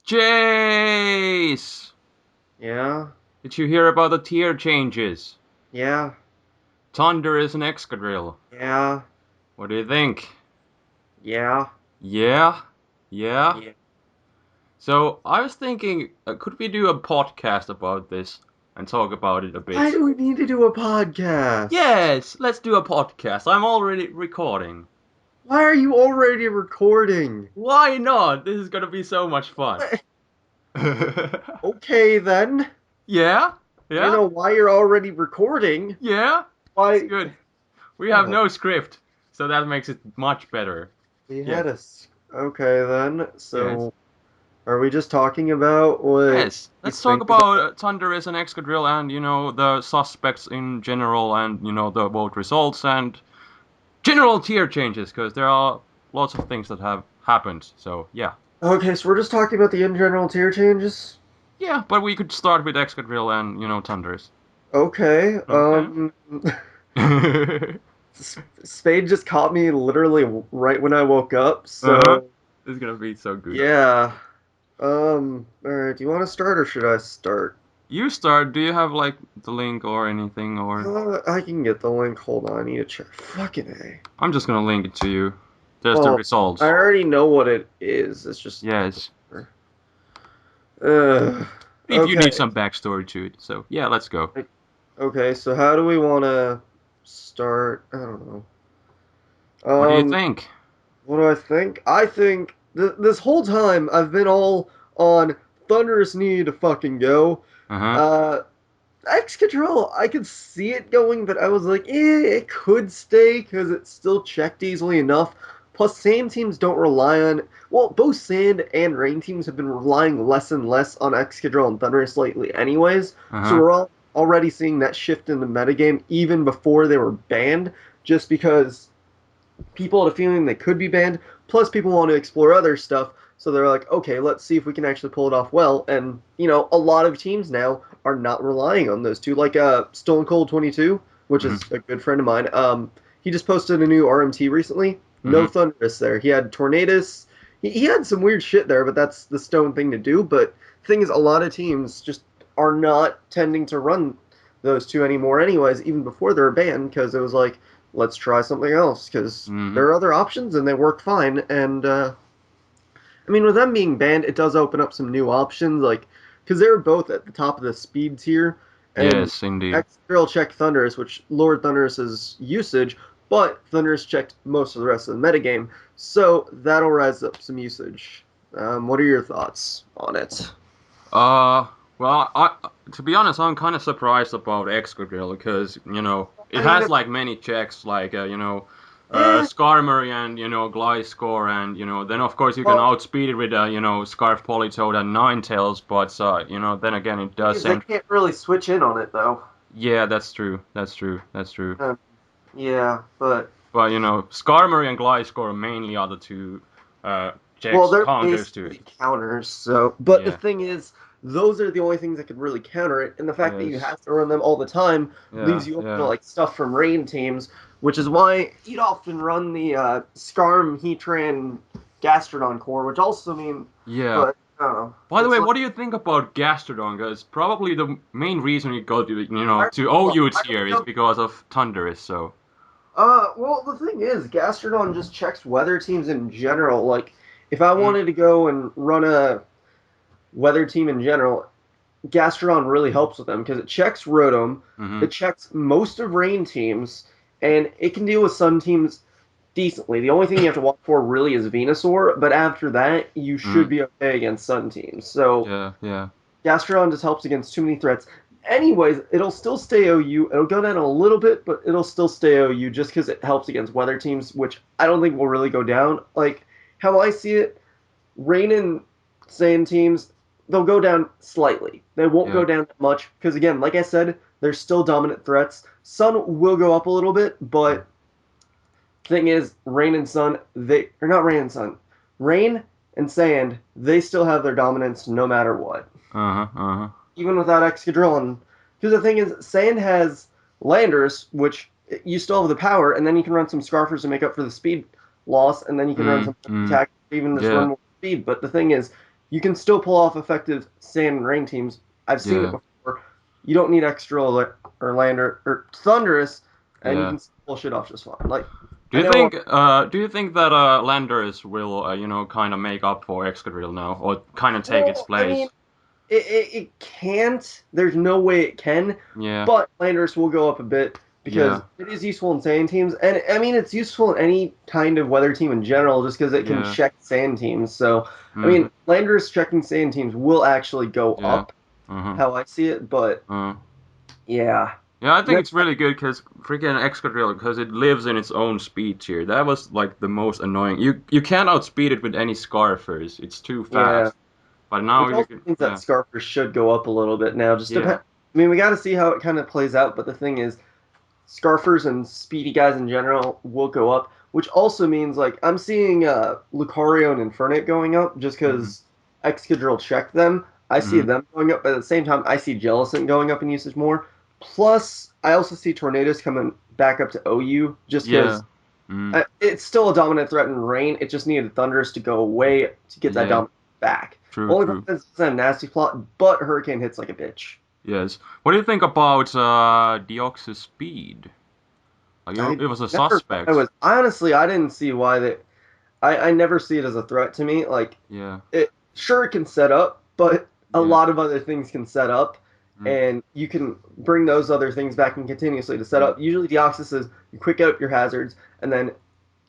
Jace! Yeah, Did you hear about the tier changes? yeah, Thundurus and Excadrill. yeah, What do you think? yeah, Yeah? Yeah? yeah. So, I was thinking, could we do a podcast about this and talk about it a Why bit? do we need to do a podcast? Yes, let's do a podcast. I'm already recording. Why are you already recording? Why not? This is gonna be so much fun. Okay then. Yeah? I don't Yeah? know why you're already recording. Yeah? It's Why? good. We have Uh, no script, so that makes it much better. we Yes. had a. Okay then. Yes. So, are we just talking about what Yes, you let's talk think about about? Thundurus and Excadrill and, the suspects in general and, the vote results and general tier changes, because there are lots of things that have happened. So, yeah. Okay, so we're just talking about the in general tier changes. Yeah, but we could start with Excadrill and, Thundurus. Okay. Okay. Spade just caught me literally right when I woke up, Uh-huh. so This is gonna be so good. yeah. All right, do you want to start or should I start? You start. Do you have, like, the link or anything, or... I can get the link. Hold on, I need to check. Fucking A. I'm just gonna link it to you. There's the Well, I results. already know what it is. It's just. Yes. Uh, If you okay. need some backstory to it. So, yeah, let's go. Okay, so how do we want to start? I don't know. What do you Um, think? what do I think? I think this whole time I've been all on Thunderous need to fucking go. Uh-huh. Uh, Excadrill, I could see it going, but I was like, it could stay because it's still checked easily enough. Plus, sand teams don't rely on. Well, both sand and rain teams have been relying less and less on Excadrill and Thundurus lately, anyways. So Uh-huh. we're all already seeing that shift in the metagame even before they were banned, just because people had a feeling they could be banned. Plus, people want to explore other stuff. So they're like, okay, let's see if we can actually pull it off well. And, a lot of teams now are not relying on those two. Like Stone Cold 22, which is Mm-hmm. a good friend of mine. He just posted a new RMT recently. No Mm-hmm. Thundurus there. He had Tornadus. He had some weird shit there, but that's the Stone thing to do. But the thing is, a lot of teams just are not tending to run those two anymore, anyways, even before they were banned, because it was like, let's try something else because Mm-hmm. there are other options and they work fine. And I mean, with them being banned, it does open up some new options, like because they're both at the top of the speed tier, and Yes, indeed. Excadrill checked Thundurus, which lowered Thundurus's usage, but Thundurus checked most of the rest of the metagame, so that'll rise up some usage. What are your thoughts on it? Uh, well, to be honest, I'm kind of surprised about Excadrill because, it I mean, has like many checks, like, eh, Skarmory and, Gliscor and, then of course you can well, outspeed it with, Scarf Politoed and Ninetales, but, then again it the thing does is they send. can't really switch in on it though. Yeah, that's true. That's true. That's true. Um, yeah, but But, Skarmory and Gliscor mainly are the two, well, checks, they're counters to basically it. counters. So, but the Yeah. thing is, those are the only things that could really counter it, and the fact that you Yes. have to run them all the time Yeah. leaves you open to Yeah. like stuff from rain teams, which is why you'd often run the Skarm, Heatran, Gastrodon core, which also mean, Yeah. but I don't know. By the It's way, like what do you think about Gastrodon? Because probably the main reason you go to, I, to well, OU I tier don't is know. because of Thundurus. So Well, the thing is, Gastrodon just checks weather teams in general. Like, if I mm, wanted to go and run a weather team in general, Gastrodon really helps with them because it checks Rotom, hmm it checks most of Rain teams, and it can deal with Sun teams decently. The only thing you have to watch for really is Venusaur, but after that, you mm, should be okay against Sun teams. So yeah, yeah, Gastrodon just helps against too many threats. Anyways, it'll still stay OU. It'll go down a little bit, but it'll still stay OU just because it helps against weather teams, which I don't think will really go down. Like, how I see it, Rain and Sand teams, they'll go down slightly. They won't yeah. go down that much because, again, like I said, they're still dominant threats. Sun will go up a little bit, Mm. but thing is, Rain and Sun, they or not Rain and Sun, Rain and Sand, they still have their dominance no matter what, Uh-huh, uh-huh. even without Excadrill. Because the thing is, Sand has Landers, which you still have the power, and then you can run some Scarfers to make up for the speed loss, and then you can run Mm, some mm, attack, even just run yeah, more speed. But the thing is, you can still pull off effective sand and rain teams. I've seen it Yeah. before. You don't need Excadrill or Lander or Thundurus, and you Yeah. can pull shit off just fine. Like Do I you know. think that Landers will kind of make up for Excadrill now, or kind of take its No, I mean place? it can't. There's no way it can. Yeah. But Landers will go up a bit because Yeah. it is useful in sand teams, and I mean it's useful in any kind of weather team in general, just because it can Yeah. check sand teams. So I Mhm. mean, Landers checking sand teams will actually go Yeah. up, Mhm. how I see it. But yeah, Yeah, I think no, it's really good because freaking Excadrill, because it lives in its own speed tier. That was like the most annoying. You can't outspeed it with any Scarfers. It's too yeah, fast. But now which you also can, means that yeah, Scarfer should go up a little bit now. Just yeah, depend. I mean, we got to see how it kind of plays out. But the thing is, Scarfers and speedy guys in general will go up, which also means like I'm seeing Lucario and Infernape going up just hmm because Excadrill checked them. I see hmm them going up, but at the same time, I see Jellicent going up in usage more. Plus, I also see Tornadus coming back up to OU just yeah, because mm, it's still a dominant threat in rain. It just needed Thunderous to go away to get that yeah, dominance back. true, Only true. problem is it's a nasty plot, but Hurricane hits like a bitch. Yes. What do you think about Deoxys speed? Like, I it was a never thought I suspect. was honestly I didn't see why they I never see it as a threat to me. Like Yeah. it sure it can set up, but a Yeah. lot of other things can set up, Mm, and you can bring those other things back and continuously to set mm, up. Usually Deoxys is you quick out your hazards, and then if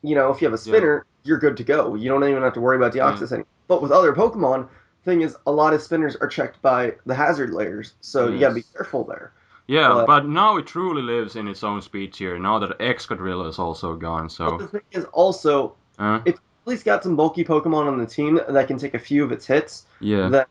you have a yeah. spinner, you're good to go. You don't even have to worry about Yeah. Deoxys anymore. But with other Pokemon, thing is a lot of spinners are checked by the hazard layers, so you gotta be Yes. careful there. Yeah, But but now it truly lives in its own speed tier. Now that Excadrill is also gone, But so. the thing is also, Uh, if at least got some bulky Pokemon on the team that can take a few of its hits, yeah. then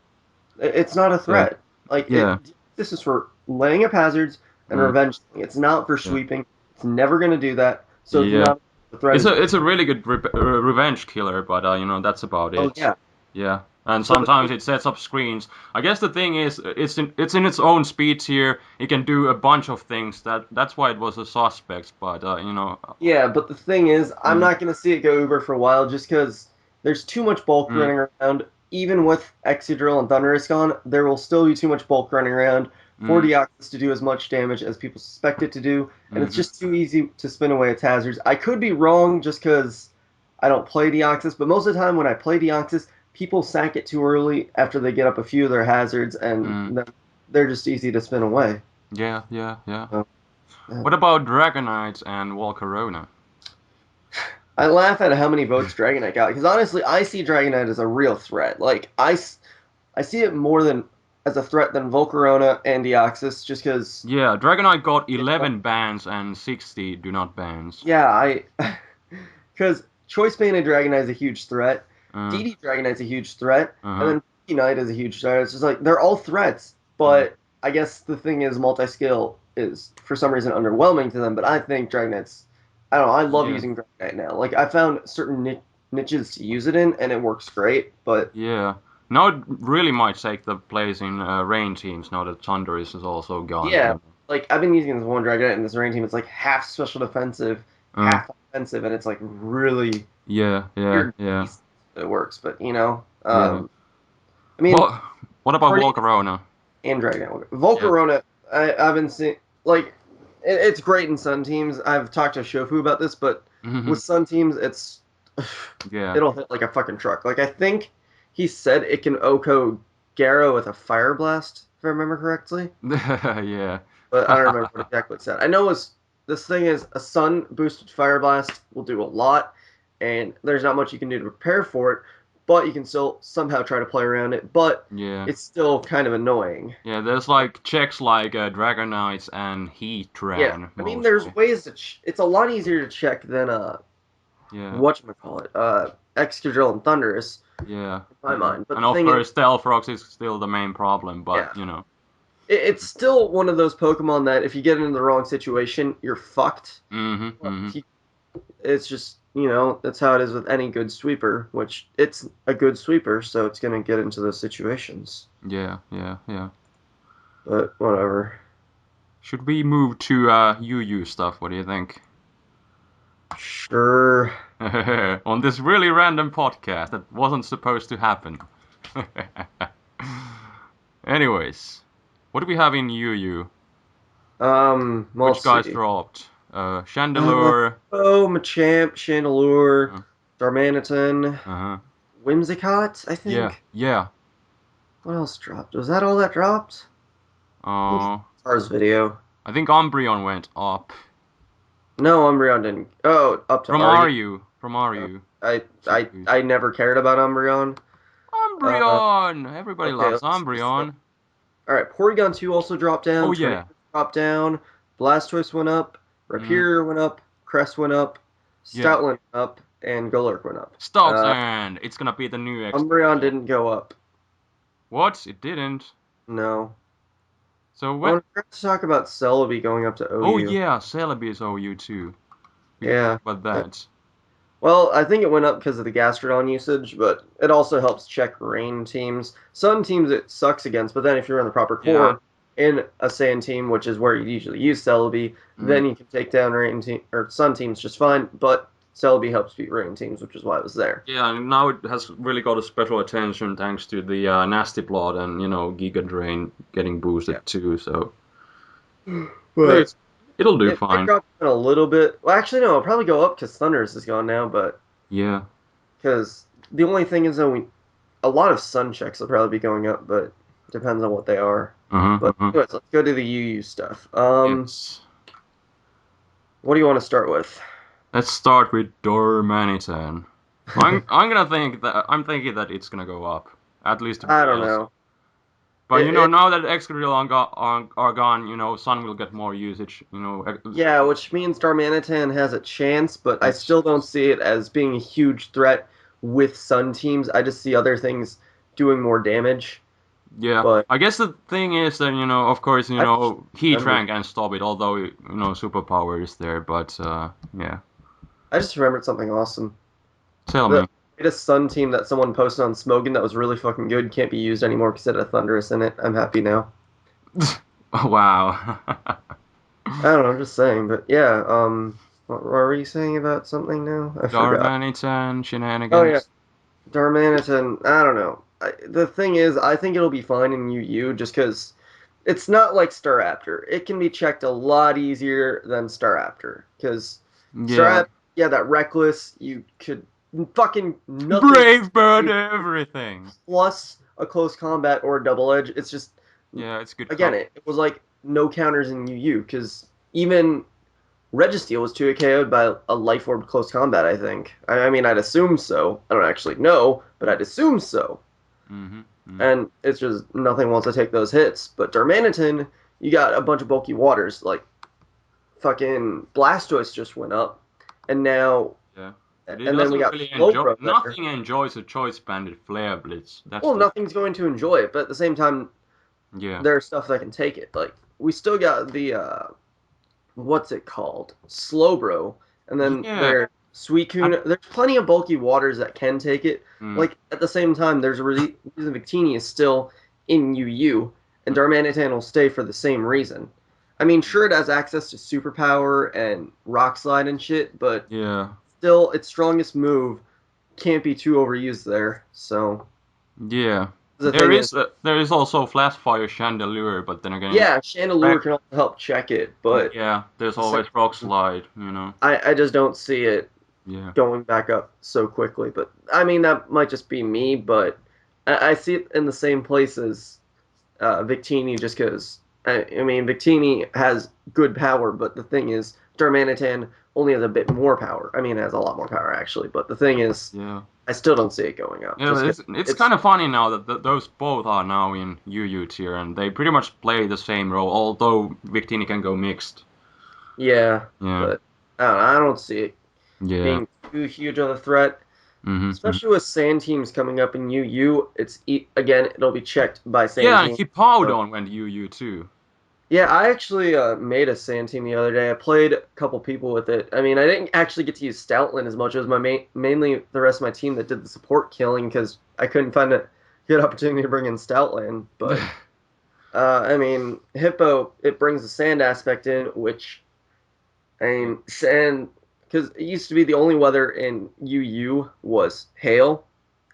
it's not a Yeah. threat. Like Yeah. this is for laying up hazards and Mm, revenge. It's not for yeah. sweeping. It's never going to do that. So it's Yeah. not a threat It's as a well. it's a really good revenge killer, but that's about Oh it. yeah. Yeah. And So the thing, sometimes it sets up screens. I guess the thing is, it's in its own speed tier. It can do a bunch of things. That's why it was a suspect. But yeah, but the thing is, I'm mm, not going to see it go Uber for a while just because there's too much bulk mm, running around. Even with Excadrill and Thundurus gone, there will still be too much bulk running around for mm, Deoxys to do as much damage as people suspect it to do, and it's mm-hmm. just too easy to spin away its hazards. I could be wrong just because I don't play Deoxys, but most of the time when I play Deoxys, people sack it too early after they get up a few of their hazards, and Mm, then they're just easy to spin away. yeah, yeah, yeah. So, yeah. What about Dragonite and Volcarona? I laugh at how many votes Dragonite got because honestly, I see Dragonite as a real threat. Like I see it more than as a threat than Volcarona and Deoxys, just because. Yeah, Dragonite got 11 bans and 60 do not bans. Yeah, I because Choice Banded Dragonite is a huge threat. Uh, DD Dragonite's a huge threat, and uh-huh. then Knight is a huge threat. It's just like they're all threats, Mm, but I guess the thing is multi-skill is for some reason underwhelming to them. But I think Dragonite's. I don't know. I love yeah, using Dragonite now. Like I found certain niches to use it in, and it works great. But yeah. Now it really might take the place in rain teams now that Thundurus is also gone. yeah, like I've been using this one Dragonite in this rain team. It's like half special defensive, Uh, half offensive, and it's like really yeah, yeah, weird yeah, piece that works. But yeah. I mean, Well, what about Tornadus Volcarona? and Dragonite. Yeah. Volcarona, I've been seeing like it's great in Sun teams. I've talked to Shofu about this, but with Sun teams, Yeah. it'll hit like a fucking truck. Like I think he said it can OHKO Garo with a Fire Blast, if I remember correctly. Yeah. But I don't remember what exactly it said. I know this thing is a sun boosted fire blast will do a lot, and there's not much you can do to prepare for it, but you can still somehow try to play around it. But Yeah. it's still kind of annoying. Yeah, there's like checks like Dragonites and Yeah, Heatran I mean, there's mostly. ways to. It's a lot easier to check than Yeah. whatchamacallit, Excadrill and Thundurus Yeah. in my Yeah. mind. But And the of thing is, course, Stealth Rocks is still the main problem, yeah, but you know. it's still one of those Pokemon that if you get into the wrong situation, you're fucked. Mm-hmm. But Mm-hmm. it's just that's how it is with any good sweeper, which it's a good sweeper, so it's gonna get into those situations. Yeah. Yeah. Yeah. But whatever. Should we move to UU stuff? What do you think? Sure. On this really random podcast that wasn't supposed to happen. Anyways, what do we have in UU? Let's Which guys see. dropped? Chandelure. Machamp, Chandelure, Uh, Darmanitan, uh-huh. Whimsicott, I Yeah, think. yeah. What else dropped? Was that all that dropped? Uh, Cars video. I think Umbreon went up. No, Umbreon didn't. Oh, up to From Argue. RU. From RU. I never cared about Umbreon. Umbreon! Everybody Okay, loves let's just Umbreon. all right. Porygon 2 also dropped Oh down. Tornadus yeah. dropped down. Blastoise went up. Mm, Rapier went up. Crest went up. yeah. Stoutland went up, and Golurk went up. Stocks and it's gonna be the new Umbreon Excadrill. didn't go up. What? It didn't. No. So I what? want to talk about Celebi going up to Oh OU. yeah, Celebi is OU too. We can Yeah. talk about that. Well, I think it went up because of the Gastrodon usage, but it also helps check rain teams. Sun teams it sucks against, but then if you're in the proper Yeah. core in a sand team, which is where you usually use Celebi, Mm. then you can take down rain team or sun teams just fine. But Celebi helps beat rain teams, which is why it was there. Yeah, and now it has really got a special attention thanks to the Nasty Blood and Giga Drain getting Yeah. boosted too. So But it'll do it might fine. drop in a little bit. Well, actually, no, it'll probably go up because Thundurus is gone now. But Yeah. because the only thing is, though, a lot of sun checks will probably be going up, but depends on what they are. Uh-huh. But Uh-huh. anyways, let's go to the UU stuff. Yes. What do you want to start with? Let's start with Darmanitan. I'm thinking that it's gonna go up, at least. I don't Yes. know. But It, now that Excadrill are gone, Sun will get more usage. yeah, which means Darmanitan has a chance, but I It's still don't see it as being a huge threat with Sun teams. I just see other things doing more damage. yeah. But I guess the thing is that of course, I just Heat remembered, Rank can stop it, although Superpower is there. But yeah. I just remembered something awesome. Tell The me. latest Sun team that someone posted on Smogon that was really fucking good can't be used anymore because it had a Thundurus in it. I'm happy now. Wow. I don't know, I'm just saying, but yeah, what were you saying about something now? I forgot. Darmanitan Oh yeah, shenanigans. Darmanitan, I don't know. The thing is, I think it'll be fine in UU just because it's not like Staraptor. It can be checked a lot easier than Staraptor. Because Yeah. Staraptor, yeah, that Reckless, you could fucking nothing Brave bird everything. plus a close combat or a double edge. It's just, Yeah, it's good again, cover. it was like no counters in UU because even Registeel was 2 KO'd by a Life Orb close combat, I think. I mean, I'd assume so. I don't actually know, but I'd assume so. Mm-hmm. Mm. And it's just nothing wants to take those hits. But Darmanitan, you got a bunch of bulky waters. Like, fucking Blastoise just went up. And now, Yeah. But it and then we doesn't got really enjoy. Slowbro there. Nothing enjoys a choice banded flare blitz. That's Well, the. nothing's going to enjoy it, but at the same time, Yeah. there's stuff that can take it. Like, we still got the, what's it called? Slowbro. And then Yeah. there's Suicune. There's plenty of bulky waters that can take it. Mm, Like, at the same time, there's a reason Victini is still in UU, and mm, Darmanitan will stay for the same reason. I mean, sure, it has access to Superpower and Rock Slide and shit, but yeah. still, its strongest move can't be too overused there. So, Yeah. the thing is, There is also Flash Fire Chandelure, but then again, yeah, Chandelure can also help check it, but yeah, there's at the same always Rock time, Slide. I just don't see it Yeah. going back up so quickly. But I mean, that might just be me, but I see it in the same place as Victini just because, I mean, Victini has good power, but the thing is, Darmanitan only has a bit more power. I mean, it has a lot more power, actually, but the thing is, Yeah. I still don't see it going up. Yeah, Just but 'cause it's kind of funny now that those both are now in UU tier, and they pretty much play the same role, although Victini can go mixed. yeah, Yeah. but I don't see it Yeah. being too huge of a threat. Mm-hmm. Especially with sand teams coming up in UU, again, it'll be checked by sand Yeah, and teams. So, Hippowdon went UU too. yeah, I actually made a sand team the other day. I played a couple people with it. I mean, I didn't actually get to use Stoutland as much as my mainly the rest of my team that did the support killing because I couldn't find a good opportunity to bring in Stoutland. But I mean, Hippo it brings the sand aspect in, which I mean, sand because it used to be the only weather in UU was hail,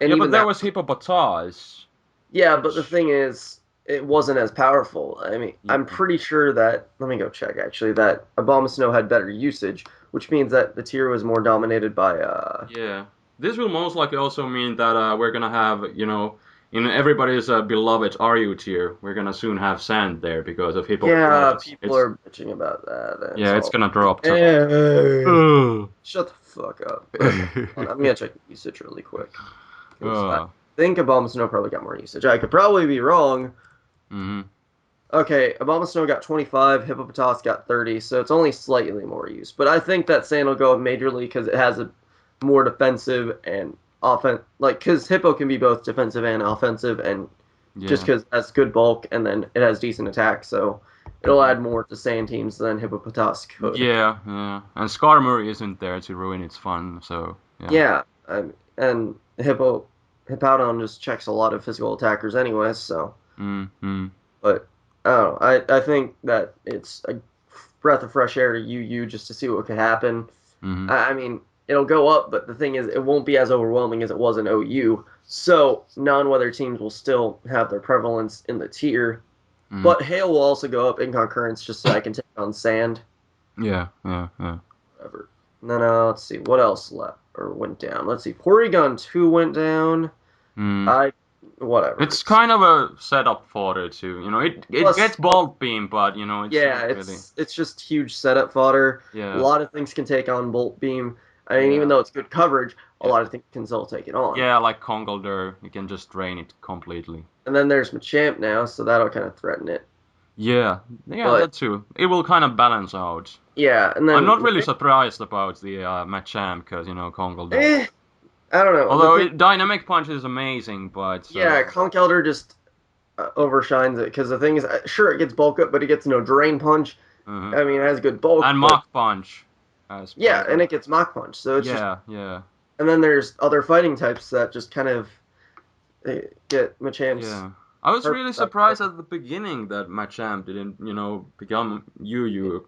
And Yeah, but even there that, was Hippopotas. yeah, but the Which, thing is, it wasn't as powerful. I mean, yeah, I'm pretty sure that, let me go check actually, that Abomasnow had better usage, which means that the tier was more dominated by, yeah. This will most likely also mean that we're gonna have, in everybody's beloved RU tier, we're gonna soon have sand there because of yeah, Hippopotas. people are bitching about that. And Yeah, it's so, gonna drop to. eh, Ugh. shut the fuck up. Okay, hold on, I'm gonna check the usage really quick. Because I uh, think Abomasnow probably got more usage. I could probably be wrong. mhm. Okay, Abomasnow got 25, Hippopotas got 30, so it's only slightly more use. But I think that Sand will go up majorly because it has a more defensive and offense. Like, because Hippo can be both defensive and offensive, and just Yeah. because it has good bulk and then it has decent attack, so it'll Mhm. add more to Sand teams than Hippopotas could. Yeah, yeah. And Skarmory isn't there to ruin its fun, so yeah. Yeah, and Hippowdon just checks a lot of physical attackers anyway, so. Mm-hmm. But I don't know. I think that it's a breath of fresh air to UU just to see what could happen. Mm-hmm. I mean, it'll go up, but the thing is, it won't be as overwhelming as it was in OU. So non-weather teams will still have their prevalence in the tier, Mm-hmm. but hail will also go up in concurrence just so I can take on sand. Yeah, yeah, yeah. Whatever. And then let's see what else left or went down. Let's see, Porygon 2 went down. Mm. I whatever. It's kind of a setup fodder too. It Plus, gets Bolt Beam, but it's yeah, not really. it's just huge setup fodder. A Yeah, lot of things can take on Bolt Beam. I mean, even yeah, though it's good coverage, a yeah. lot of things can still take it on. Yeah, like Conkeldurr, you can just drain it completely. And then there's Machamp now, so that'll kind of threaten it. Yeah, yeah, But that too. It will kind of balance out. yeah, and I'm then not really surprised about the Machamp because Conkeldurr. eh, I don't know. The Although thing, Dynamic Punch is amazing, but yeah, Conkeldurr just overshines it because the thing is, sure, it gets bulk up, but it gets no Drain Punch. uh I mean, it has good bulk, and but Mach Punch as yeah, part and of. it gets Mach Punch, so it's just. Yeah, yeah, And then there's other fighting types that just kind of get Machamp's yeah. I was purpose really out. surprised at the beginning that Machamp didn't, become UU.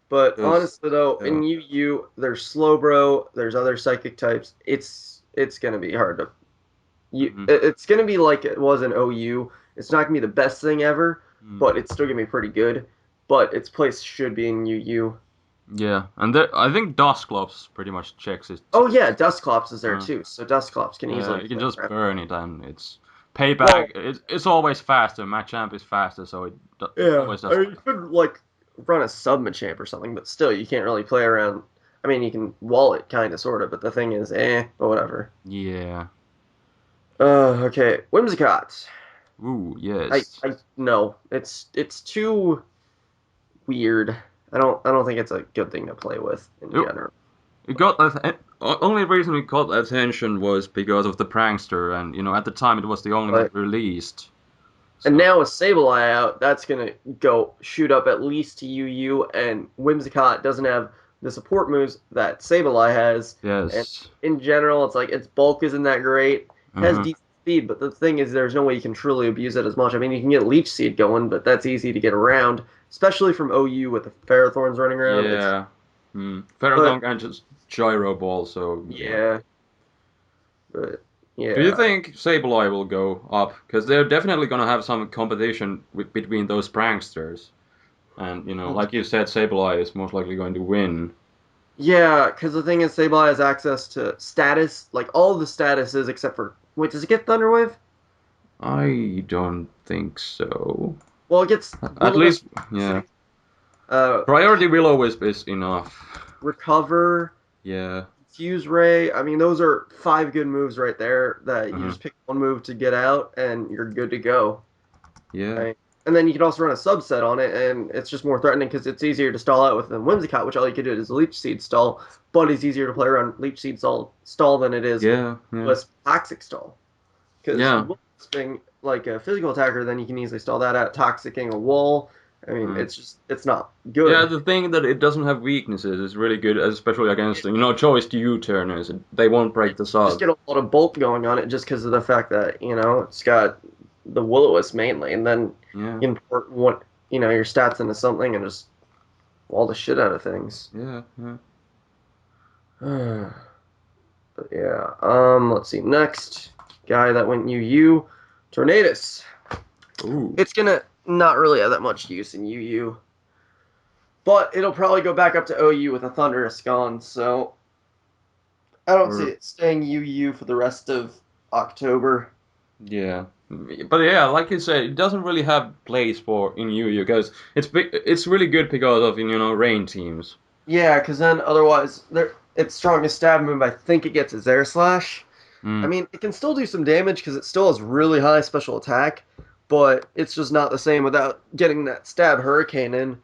But Because, honestly, though, yeah. in UU, there's Slowbro, there's other psychic types. It's gonna be hard to. Hmm. It's gonna be like it was in OU. It's not gonna be the best thing ever, Mm. but it's still gonna be pretty good. But its place should be in UU. Yeah, and I think Dusclops pretty much checks it. Oh yeah, Dusclops is there Uh, too, so Dusclops can yeah, easily you can play just around. burn it, and it's Well, payback. It's always faster. Machamp is faster, so it yeah, always I does. mean, you could like run a sub Machamp or something, but still, you can't really play around. I mean, you can wall it kind of, sort of, but the thing is, but whatever. Yeah. Okay, Whimsicott. Ooh, I yes. I no, it's too weird. I don't think it's a good thing to play with in It, general. it got only reason it got attention was because of the prankster, and at the time it was the only one But released. and So now with Sableye out, that's gonna go shoot up at least to UU, and Whimsicott doesn't have the support moves that Sableye has. And yes. in general, it's like its bulk isn't that great. It has Uh-huh. decent speed, but the thing is, there's no way you can truly abuse it as much. I mean, you can get Leech Seed going, but that's easy to get around, especially from OU with the Ferrothorns running around. It's Yeah. but Ferrothorn can just gyro ball, so yeah. yeah, but Do you yeah. think Sableye will go up? Because they're definitely gonna have some competition between those pranksters. And like you said, Sableye is most likely going to win. Yeah, because the thing is, Sableye has access to status, like all the statuses except for. Wait, does it get Thunder Wave? I don't think so. Well, it gets At Will-O-Wisp, least, yeah. uh, Priority Will-O-Wisp is enough. Recover, Yeah. Fuse Ray. I mean, those are five good moves right there that you Uh-huh. just pick one move to get out, and you're good to go. Yeah. Right? And then you can also run a subset on it, and it's just more threatening because it's easier to stall out with than Whimsicott, which all you can do is Leech Seed stall, but it's easier to play around Leech Seed stall than it is Yeah. Yeah. Wisp Toxic stall. Because Yeah. Wisping, like a physical attacker, then you can easily stall that out, Toxicing a wall. I mean, Uh, it's not yeah, good. the thing that it doesn't have weaknesses is really good, especially against, choice to U-turners. They won't break the Just sub. get a lot of bulk going on it just because of the fact that, it's got the Will-O-Wisp mainly, and then Yeah. you import your stats into something and just wall the shit out of things. Yeah. Yeah. But yeah, let's see. Next, guy that went UU, Tornadus. Ooh. It's gonna not really have that much use in UU, but it'll probably go back up to OU with a Thundurus gone. So I don't see it staying UU for the rest of October. Yeah, but yeah, like you said, it doesn't really have place for in UU because it's really good because of rain teams. Yeah, because then otherwise, its strongest stab move, I think it gets is Air Slash. I Mm, mean, it can still do some damage because it still has really high special attack, but it's just not the same without getting that stab Hurricane in.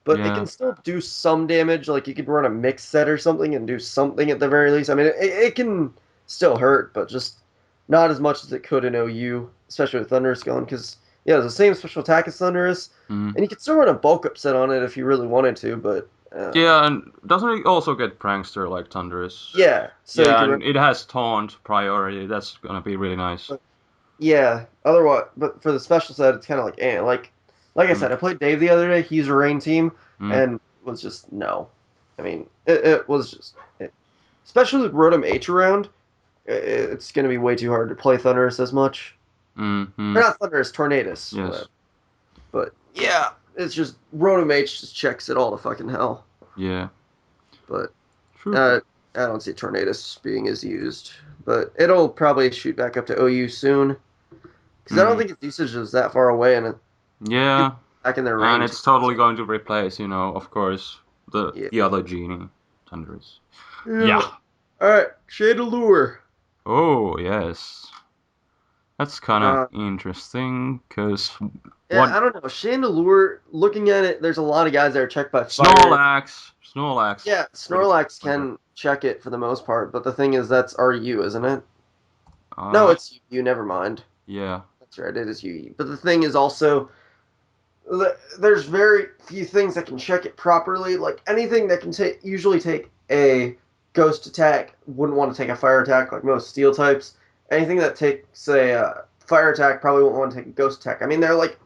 But it yeah, can still do some damage. Like you could run a mix set or something and do something at the very least. I mean, it can still hurt, but just not as much as it could in OU, especially with Thundurus going. Because yeah, it's the same special attack as Thundurus, mm. and you could still run a bulk up set on it if you really wanted to. But Yeah, and doesn't it also get Prankster like Thundurus? yeah, so you Yeah, could run. and it has taunt priority. That's gonna be really nice. But yeah, otherwise, but for the special set, it's kind of like like I Mm, said, I played Dave the other day. He's a rain team, mm, and was just no. I mean, it was just. Especially with Rotom H around, it's going to be way too hard to play Thundurus as much. Or mm. not Thundurus, Tornadus, whatever. Yes. But yeah, it's just Rotom H just checks it all to fucking hell. Yeah. But True. uh, I don't see Tornadus being as used. But it'll probably shoot back up to OU soon. Because I don't Mm. think its usage is that far away, and it's Yeah, back in their and range. it's totally going to replace, of course, the Yeah. the other genie, Thundurus. Yeah. Yeah. Alright, Chandelure. Oh yes. That's kind of Uh, interesting, because yeah, what I don't know. Chandelure, looking at it, there's a lot of guys that are checked by fire. Snorlax, Yeah, pretty Snorlax better. can check it for the most part, but the thing is, that's RU, isn't it? No, Uh, it's UU. Never mind. yeah, That's right, it is UU. But the thing is also, there's very few things that can check it properly. Like anything that can usually take a ghost attack wouldn't want to take a fire attack, like most steel types. Anything that takes a fire attack probably won't want to take a ghost attack. I mean, they're like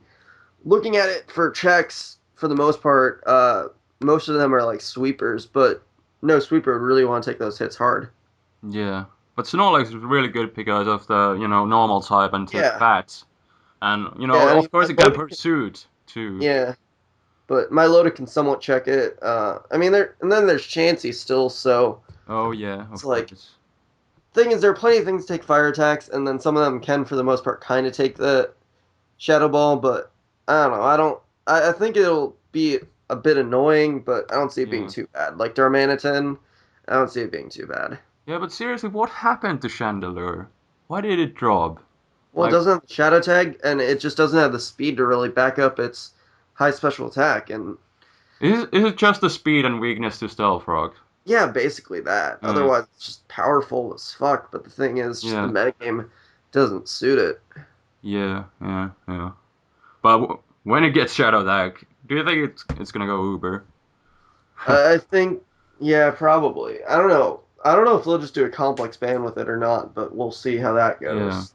looking at it for checks for the most part. Most of them are like sweepers, but no sweeper would really want to take those hits hard. yeah. But Snorlax is really good because of the normal type and take Yeah, bats, and yeah. I mean, of course it can pursuit too. yeah, but my Loda can somewhat check it. I mean, and then there's Chansey still, so Oh yeah, it's of like course. thing is there are plenty of things to take fire attacks, and then some of them can for the most part kind of take the Shadow Ball, but I don't know. I think it'll be a bit annoying, but I don't see it being Yeah. too bad. Like Darmanitan, I don't see it being too bad. Yeah, but seriously, what happened to Chandelure? Why did it drop? Well, it Like, doesn't have the Shadow Tag, and it just doesn't have the speed to really back up its high special attack, and is it just the speed and weakness to Stealth Rock? yeah, basically that. Uh, Otherwise, it's just powerful as fuck. But the thing is, just the yeah, metagame doesn't suit it. yeah. But when it gets Shadow Attack, do you think it's gonna go Uber? I think, yeah, probably. I don't know. I don't know if they'll just do a complex ban with it or not, but we'll see how that Yeah, goes.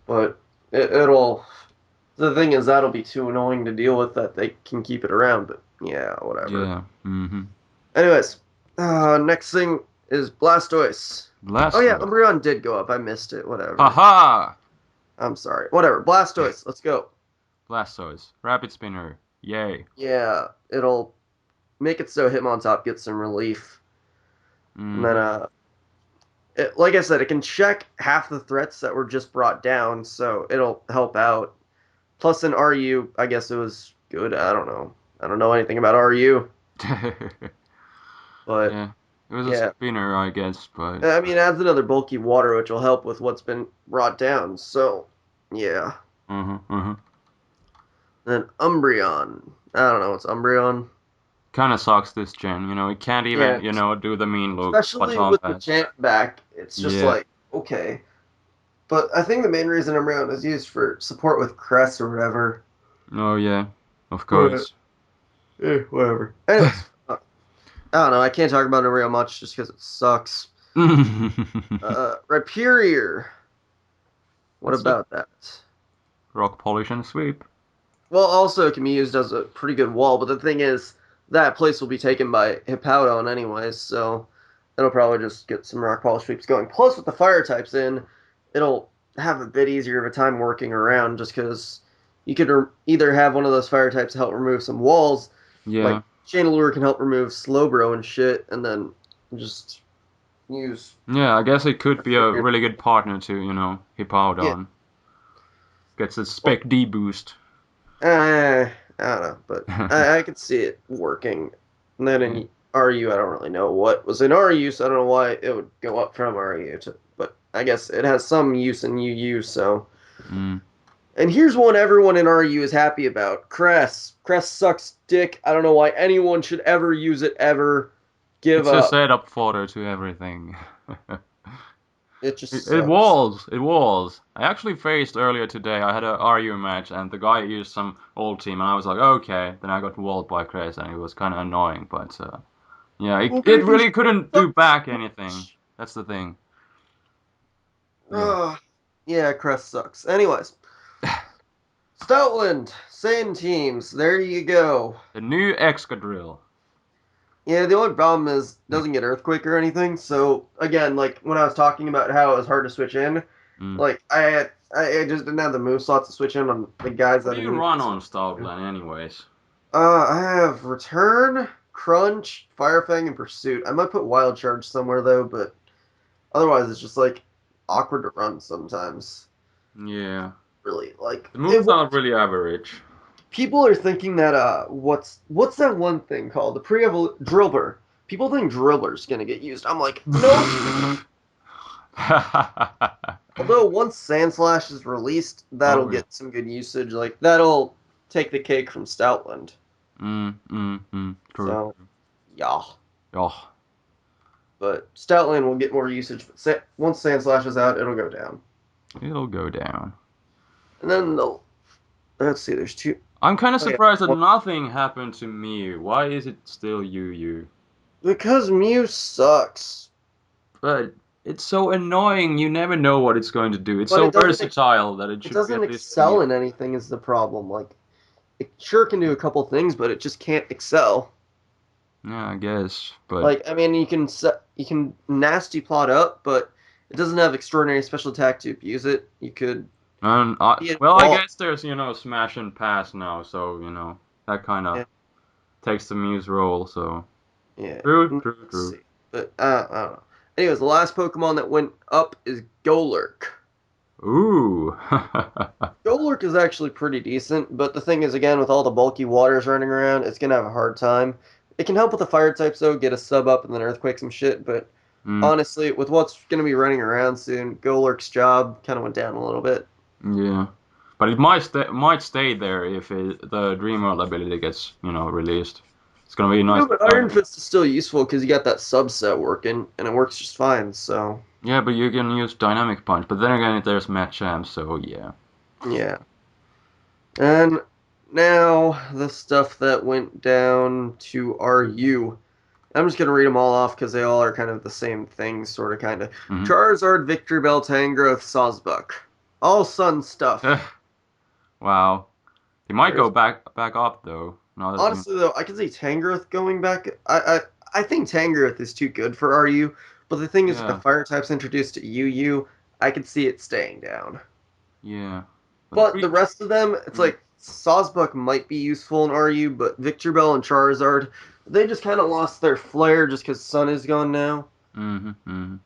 But it'll. The thing is, that'll be too annoying to deal with that they can keep it around. But yeah, whatever. yeah. Mm-hmm. Anyways, next thing is Blastoise. Oh yeah, Blastoise. Umbreon did go up. I missed it. Whatever. Haha! I'm sorry. Whatever. Blastoise. Let's go. Blastoise. Rapid Spinner. Yay. Yeah, it'll make it so Hitmontop gets some relief. And then, Mm-hmm. like I said, it can check half the threats that were just brought down, so it'll help out. Plus, in RU, I guess it was good. I don't know. I don't know anything about RU, but Yeah. It was a yeah. spinner, I guess, but I mean, it adds another bulky water, which will help with what's been brought down. So, yeah. uh-huh. Then Umbreon. I don't know what's Umbreon. Kind of sucks this gen. It can't Yeah, even, do the mean look especially baton with the pass. champ back, it's just Yeah. like, okay. But I think the main reason Umbreon is used for support with Crest or whatever. Oh yeah, of But, course. whatever. Anyways, I don't know. I can't talk about Umbreon much just because it sucks. Rhyperior. What That's a about that? rock polish and sweep. Well, also it can be used as a pretty good wall, but the thing is, that place will be taken by Hippowdon anyways, so it'll probably just get some rock polish sweeps going. Plus, with the fire types in, it'll have a bit easier of a time working around just because you could either have one of those fire types help remove some walls, like Yeah. Chandelure can help remove Slowbro and shit, and then just use. Yeah, I guess it could be a really good partner to, hip out Yeah, on. Gets a well, spec D boost. I don't know, but I could see it working. And then Yeah. in RU, I don't really know what was in RU, so I don't know why it would go up from RU to. But I guess it has some use in UU, so. Mm. And here's one everyone in RU is happy about. Cress. Cress sucks dick. I don't know why anyone should ever use it ever. Give It's a up. setup fodder to everything. It just It sucks. was. It was. I actually faced earlier today. I had a RU match, and the guy used some old team, and I was like, okay. Then I got walled by Chris, and it was kind of annoying. But yeah, it, Well, it maybe really couldn't do sucks. back anything. That's the thing. Yeah. Ugh. Yeah, Crest sucks. Anyways, Stoutland, same teams. There you go. The new Excadrill. Yeah, the only problem is it doesn't get Earthquake or anything. So again, like when I was talking about how it was hard to switch in, Mm. like I just didn't have the move slots to switch in on the guys What that do I you need. run on Stoutland, anyways? I have Return, Crunch, Firefang, and Pursuit. I might put Wild Charge somewhere though, but otherwise it's just like awkward to run sometimes. Yeah. Really, like The moves are really average. people are thinking that what's that one thing called the pre-evol Drillbur? People think Drillbur's gonna get used. I'm like, no. Although once Sandslash is released, that'll Oh yeah. get some good usage. Like that'll take the cake from Stoutland. True. So yeah. Oh, But Stoutland will get more usage. But once Sandslash is out, it'll go down. it'll go down. And then let's see, there's two. I'm kind of Oh yeah, surprised that nothing happened to Mew. Why is it still UU? because Mew sucks. But it's so annoying. You never know what it's going to do. It's But so it doesn't. versatile that it It should be doesn't at least be excel used. in anything. Is the problem? Like it sure can do a couple things, but it just can't excel. Yeah, I guess. But Like I mean, you can nasty plot up, but it doesn't have extraordinary special attack to abuse it. You could be a well, I ball. guess there's smash and pass now, so that kind of Yeah, takes the Mew's role. So yeah. true, true, Let's true. see, but I don't know. Anyways, the last Pokemon that went up is Golurk. Ooh. Golurk is actually pretty decent, but the thing is, again, with all the bulky waters running around, it's gonna have a hard time. It can help with the fire types, though, get a sub up and then earthquake some shit, but Mm, honestly, with what's gonna be running around soon, Golurk's job kind of went down a little bit. yeah. But it might stay there if the Dream World ability gets released. It's gonna be nice. No, but Iron Fist is still useful because you got that subset working, and it works just fine, so Yeah, but you can use Dynamic Punch. But then again, there's Machamp, so yeah. yeah. And now the stuff that went down to RU. I'm just gonna read them all off because they all are kind of the same thing, sort of, kind of. Hmm. Charizard, Victory Bell, Tangrowth, Sawsbuck, all Sun stuff. Wow. He might go There's, back up though. Now that honestly, though, I can see Tangrowth going back. I think Tangrowth is too good for RU, but the thing is, if the yeah, Fire type's introduced to UU, I could see it staying down. yeah. But But the rest of them, it's mm, like Sawsbuck might be useful in RU, but Victor Bell and Charizard, they just kind of lost their flair just because Sun is gone now. mhm.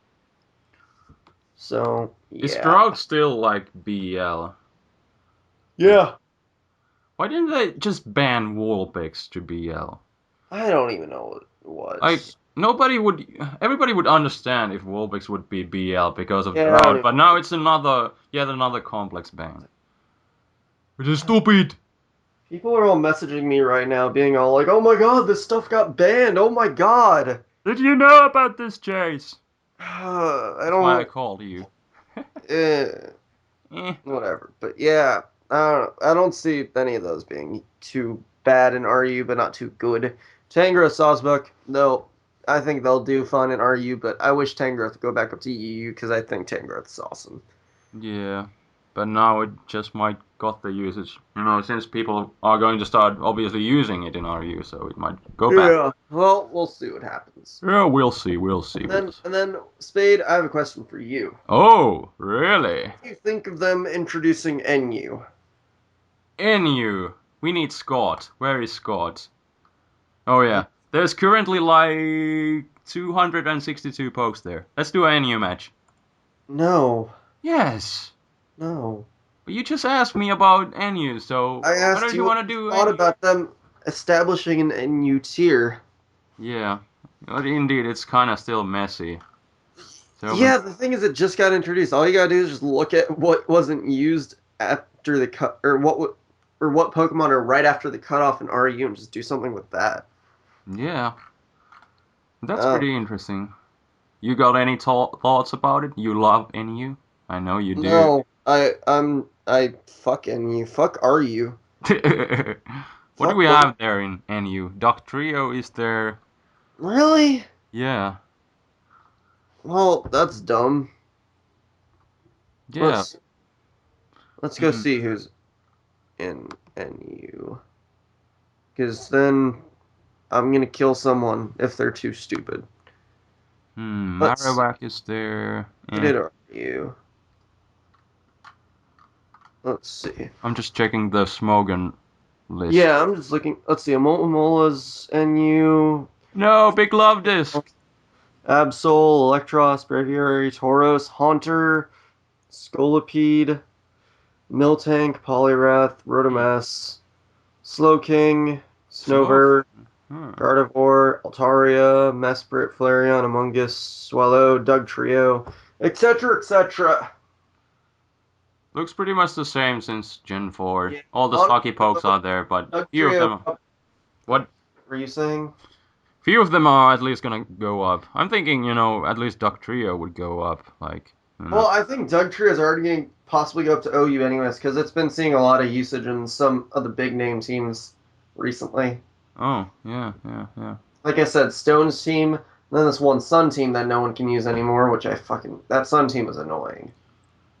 So Is yeah, Sprout still like BL? Like, yeah. why didn't they just ban Wallpix to BL? I don't even know what it Like was. everybody would understand if Wallpix would be BL because of Yeah, I don't Drought, even. but now it's yet another complex ban, which is stupid. People are all messaging me right now, being all like, "Oh my god, this stuff got banned! Oh my god!" Did you know about this, Chase? I That's why I don't. called you. Eh, Eh. whatever. But yeah, I don't know. I don't see any of those being too bad in RU, but not too good. Tangrowth, Sawsbuck, though, I think they'll do fun in RU, but I wish Tangrowth would go back up to EU because I think Tangrowth is awesome. Yeah. but now it just might got the usage. You know, since people are going to start obviously using it in RU, so it might go back. Yeah. Well, we'll see what happens. Yeah, we'll see, we'll see. And then Spade, I have a question for you. Oh, really? What do you think of them introducing NU? NU. We need Scott. Where is Scott? Oh yeah. There's currently like 262 pokes there. Let's do a NU match. No. Yes. No. But you just asked me about NU, so I why asked don't you you what want to do you thought NU? about them establishing an NU tier. Yeah. But indeed, it's kind of still messy. So Yeah, the thing is, it just got introduced. All you gotta do is just look at what wasn't used after the cut, or what Pokemon are right after the cutoff in RU, and just do something with that. yeah, that's Uh, pretty interesting. You got any thoughts about it? You love NU? I know you do. no, I fuck NU, fuck RU, What do fuck we both. have there in NU? Duck Trio is there? Really? Yeah. Well, that's dumb. Yeah. Let's let's go Hmm. see who's in NU, because then I'm gonna kill someone if they're too stupid. Let's Marowak is there. get Eh. it RU. Let's see. I'm just checking the Smogon list. Yeah, I'm just looking. Let's see. Amolola's NU, No, Big Love Disc. Absol, Electros, Braviary, Tauros, Haunter, Scolipede, Miltank, Poliwrath, Hmm. Rotomass, Slowking, Slow. Snover, Hmm. Gardevoir, Altaria, Mesprit, Flareon, Amoonguss, Swallow, Doug Trio, etc., etc. Looks pretty much the same since Gen 4. Yeah, All the honestly, stocky pokes though, are there, but Doug few of Trio. them. What? Were you saying? Few of them are at least gonna go up. I'm thinking, at least Duck Trio would go up. Well, I think Doug Trio is already going to possibly go up to OU anyways, because it's been seeing a lot of usage in some of the big name teams recently. Oh, yeah, yeah, yeah. Like I said, Stone's team, and then this one Sun team that no one can use anymore, which that Sun team is annoying.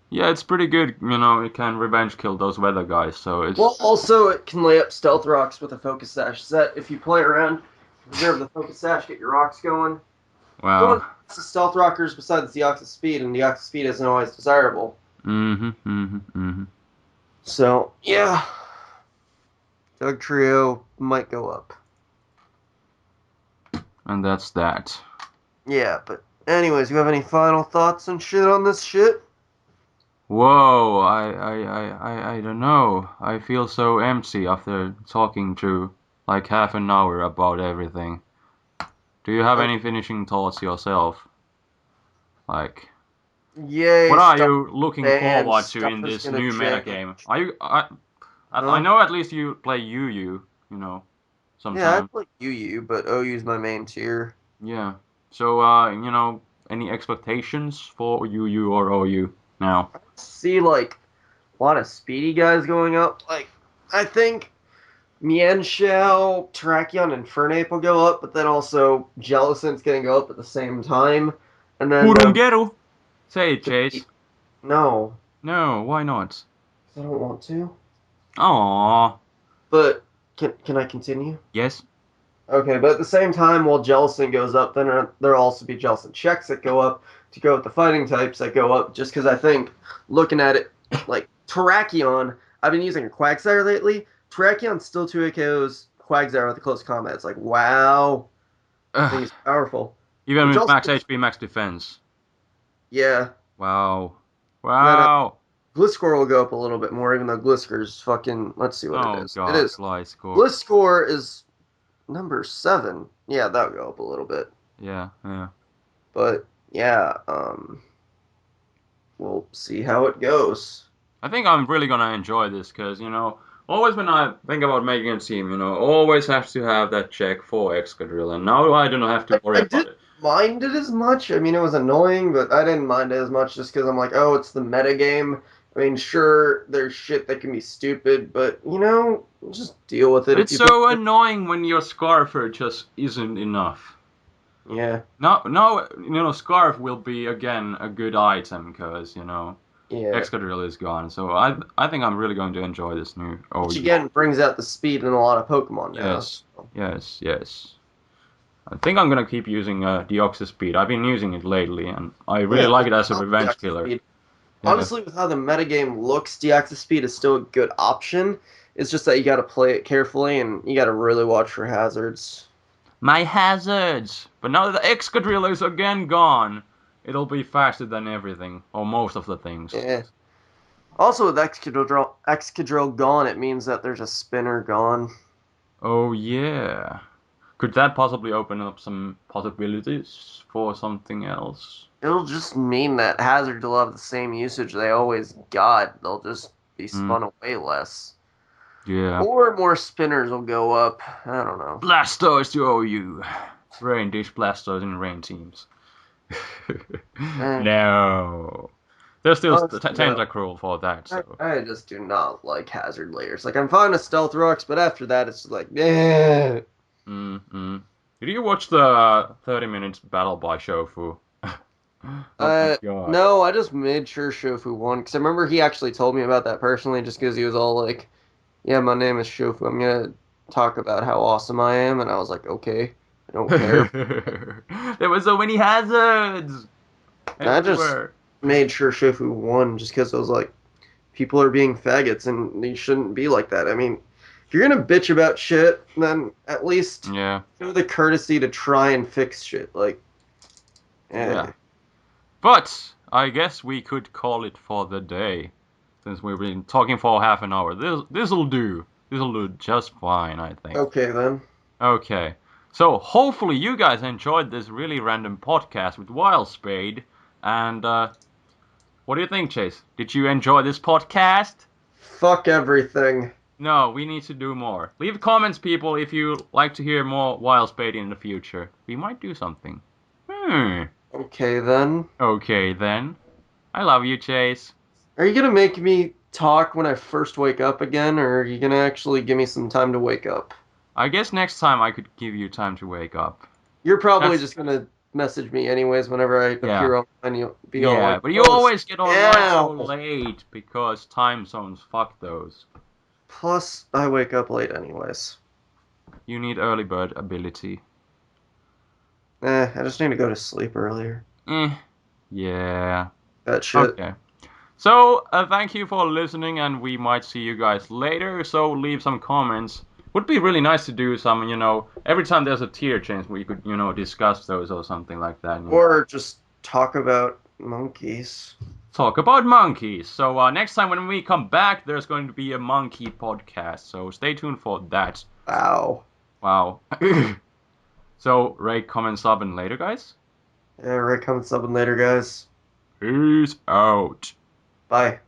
Yeah, it's pretty good, it can revenge kill those weather guys, so it's. Well, also it can lay up Stealth Rocks with a Focus Sash set. If you play around, reserve the Focus Sash, get your rocks going. No one Well. has the Stealth Rockers besides Deoxys Speed, and Deoxys Speed isn't always desirable. Mm hmm, mm hmm, mm hmm. So, yeah, Doug Trio might go up. And that's that. Yeah, but anyways, you have any final thoughts and shit on this shit? Whoa, I don't know. I feel so empty after talking to like half an hour about everything. Do you have Uh, any finishing thoughts yourself? Like, Yay, what are stuff you looking banned, forward to stuff in is this gonna new change. metagame? Are you? I Huh? know at least you play UU, Yeah, I sometimes. play UU, but OU's my main tier. Yeah. So, any expectations for UU or OU now? See, like, a lot of speedy guys going up. Like, I think Mienshao, Terrakion, and Fernape will go up, but then also Jellicent's gonna go up at the same time. And then, Hurungeru. Say it, Chase. no, No, why not? I don't want to. Aww. But, can I continue? Yes. Okay, but at the same time, while Jellicent goes up, then there'll also be Jellicent checks that go up to go with the fighting types that go up. Just because I think, looking at it, like Terrakion, I've been using a Quagsire lately. Terrakion still 2 KOs Quagsire with the close combat. It's like, wow, I think Ugh. he's powerful. Even Which with also, max HP, max defense. yeah. Wow. Then Wow. Gliscor will go up a little bit more, even though Gliscor's fucking. Let's see what it Oh is. It god, is. Gly score. Gliscor is number 7. Yeah, that'll go up a little bit. Yeah, yeah. But yeah, we'll see how it goes. I think I'm really gonna enjoy this because, always when I think about making a team, always have to have that check for Excadrill, and now I don't have to worry I about didn't it. mind it as much. I mean, it was annoying, but I didn't mind it as much just because I'm like, oh, it's the meta game. I mean, sure, there's shit that can be stupid, but just deal with it But if it's you play. so annoying when your Scarfer just isn't enough. Yeah. Now, Scarf will be again a good item because. Yeah. Excadrill is gone. So I think I'm really going to enjoy this new Which OU. again brings out the speed in a lot of Pokemon now. Yes, yes, yes. I think I'm gonna keep using Deoxys speed. I've been using it lately, and I really Yeah, like it as a I love revenge Deoxys killer. Speed. Yeah. Honestly, with how the metagame looks, Deoxys Speed is still a good option. It's just that you got to play it carefully and you got to really watch for hazards. My hazards! But now that the Excadrill is again gone, it'll be faster than everything, or most of the things. Yeah. Also, with Excadrill gone, it means that there's a spinner gone. Oh yeah. Could that possibly open up some possibilities for something else? It'll just mean that hazards will have the same usage they always got. They'll just be Hmm. spun away less. Yeah. Or more spinners will go up. I don't know. Blastoise to OU. Rain dish Blastoise in rain teams. Eh, No. There's still honestly, though, Tentacruel for that, so. I just do not like hazard layers. Like, I'm fine with Stealth Rocks, but after that, it's just like, eh. Mm-mm. Did you watch the 30 minutes battle by Shofu? Oh my god. No, I just made sure Shofu won because I remember he actually told me about that personally, just because he was all like, "Yeah, my name is Shofu. I'm gonna talk about how awesome I am," and I was like, "Okay, I don't care." There were so many hazards And I just everywhere. made sure Shofu won just because I was like, people are being faggots and they shouldn't be like that. I mean, if you're gonna bitch about shit, then at least Yeah, show the courtesy to try and fix shit. Like, yeah. eh. But I guess we could call it for the day, since we've been talking for half an hour. This'll do. This'll do just fine, I think. Okay then. Okay. So hopefully you guys enjoyed this really random podcast with WileSpade. And what do you think, Chase? Did you enjoy this podcast? Fuck everything. No, we need to do more. Leave comments, people, if you like to hear more WileSpade in the future. We might do something. Hmm. Okay then. Okay then. I love you, Chase. Are you gonna make me talk when I first wake up again, or are you gonna actually give me some time to wake up? I guess next time I could give you time to wake up. You're probably That's just gonna message me anyways whenever I yeah. appear online. You'll be all Yeah, like, but you "Oh, always get online so now." late because time zones. Fuck those. Plus, I wake up late anyways. You need early bird ability. I just need to go to sleep earlier. Eh. Yeah. That shit. Okay. So, thank you for listening, and we might see you guys later. So, leave some comments. Would be really nice to do some, every time there's a tier change, we could, discuss those or something like that. Or just talk about monkeys. Talk about monkeys. So, next time when we come back, there's going to be a monkey podcast. So, stay tuned for that. Wow. Wow. So, rate, comment, sub, and later, guys. Yeah, right, comment, subbing later, guys. Peace out. Bye.